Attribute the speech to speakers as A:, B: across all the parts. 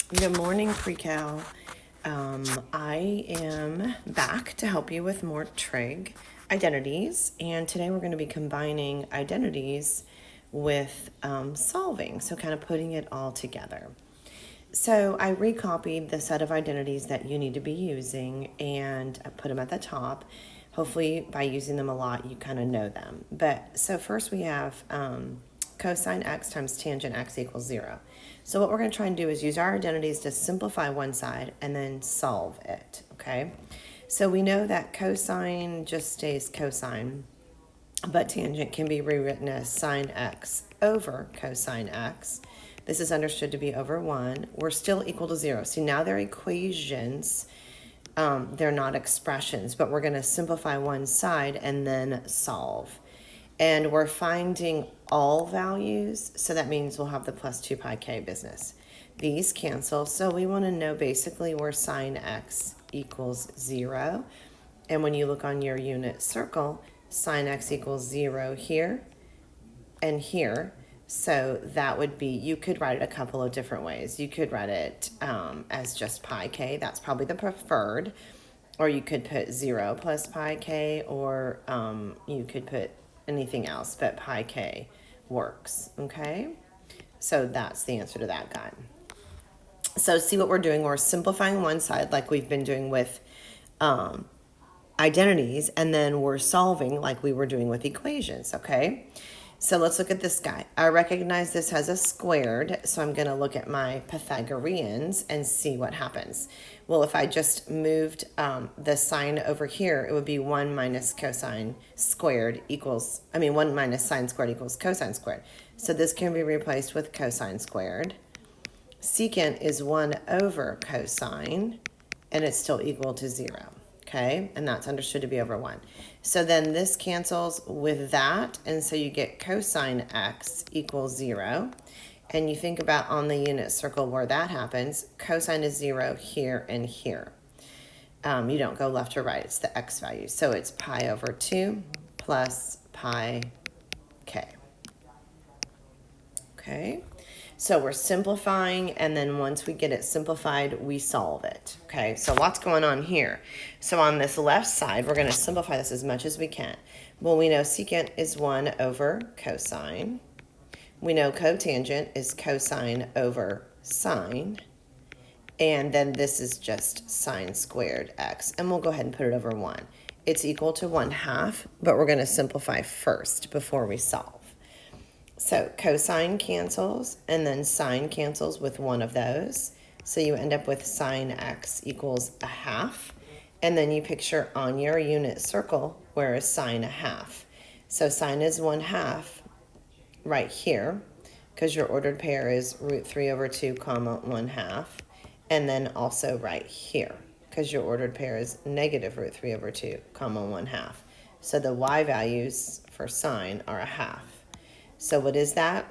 A: Good morning, Pre-Cal. I am back to help you with more trig identities, and today we're going to be combining identities with solving, so kind of putting it all together. So I recopied the set of identities that you need to be using and I put them at the top. Hopefully, by using them a lot, you kind of know them. But so first we have cosine x times tangent x equals 0. So what we're going to try and do is use our identities to simplify one side and then solve it, okay? So we know that cosine just stays cosine, but tangent can be rewritten as sine x over cosine x. This is understood to be over 1. We're still equal to 0. See, now they're equations. They're not expressions, but we're going to simplify one side and then solve. And we're finding all values, so that means we'll have the plus 2 pi k business. These cancel, so we want to know basically where sine x equals 0. And when you look on your unit circle, sine x equals 0 here and here. So that would be, you could write it a couple of different ways. You could write it as just pi k. That's probably the preferred. Or you could put 0 plus pi k, or you could put anything else, but pi k works, okay? So that's the answer to that guy. So see what we're doing. We're simplifying one side like we've been doing with identities, and then we're solving like we were doing with equations, okay? So let's look at this guy. I recognize this has a squared, so I'm going to look at my Pythagoreans and see what happens. Well, if I just moved the sign over here, it would be 1 minus cosine squared equals, 1 minus sine squared equals cosine squared. So this can be replaced with cosine squared. Secant is 1 over cosine, and it's still equal to 0. Okay, and that's understood to be over 1. So then this cancels with that, and so you get cosine x equals 0. And you think about on the unit circle where that happens, cosine is 0 here and here. You don't go left or right, it's the x value. So it's pi over 2 plus pi k. Okay. So we're simplifying, and then once we get it simplified, we solve it. Okay, so lots going on here. So on this left side, we're going to simplify this as much as we can. Well, we know secant is 1 over cosine. We know cotangent is cosine over sine. And then this is just sine squared x. And we'll go ahead and put it over 1. It's equal to 1/2, but we're going to simplify first before we solve. So cosine cancels, and then sine cancels with one of those. So you end up with sine x equals 1/2. And then you picture on your unit circle, where is sine 1/2? So sine is 1/2 right here, because your ordered pair is root 3 over 2 comma 1/2. And then also right here, because your ordered pair is negative root 3 over 2 comma 1/2. So the y values for sine are 1/2. So what is that?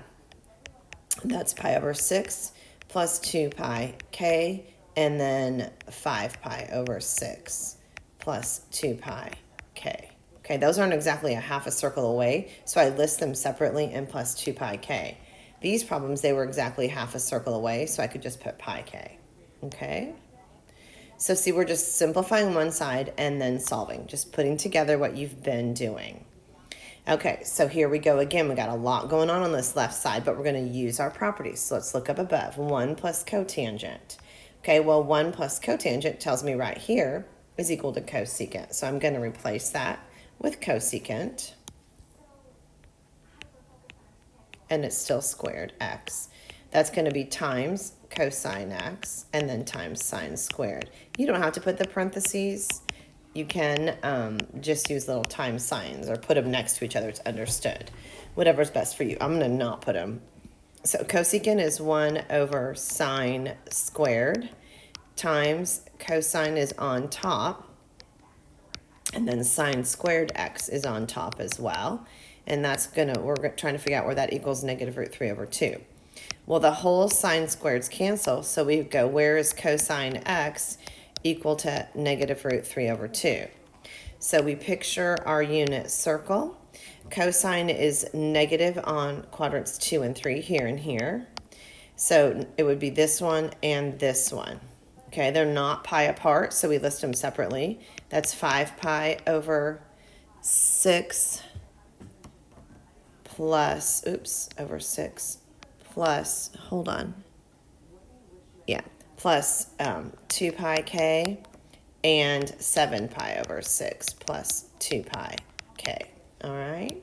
A: That's pi over 6 plus 2 pi k, and then 5 pi over 6 plus 2 pi k. Okay, those aren't exactly a half a circle away, so I list them separately and plus 2 pi k. These problems, they were exactly half a circle away, so I could just put pi k. Okay? So see, we're just simplifying one side and then solving, just putting together what you've been doing. Okay, so here we go again. We got a lot going on this left side, but we're going to use our properties. So let's look up above. 1 plus cotangent. Okay, well, 1 plus cotangent tells me right here is equal to cosecant. So I'm going to replace that with cosecant. And it's still squared x. That's going to be times cosine x, and then times sine squared. You don't have to put the parentheses. You can just use little times signs or put them next to each other. It's understood. Whatever's best for you. I'm going to not put them. So cosecant is 1 over sine squared times cosine is on top. And then sine squared x is on top as well. And that's we're trying to figure out where that equals negative root 3 over 2. Well, the whole sine squareds cancel. So we go, where is cosine x equal to negative root 3 over 2? So we picture our unit circle. Cosine is negative on quadrants 2 and 3, here and here. So it would be this one and this one. Okay, they're not pi apart, so we list them separately. That's 5 pi over 6 plus, oops, over 6 plus, hold on. Yeah, plus 2 pi k and 7 pi over 6 plus 2 pi k. All right.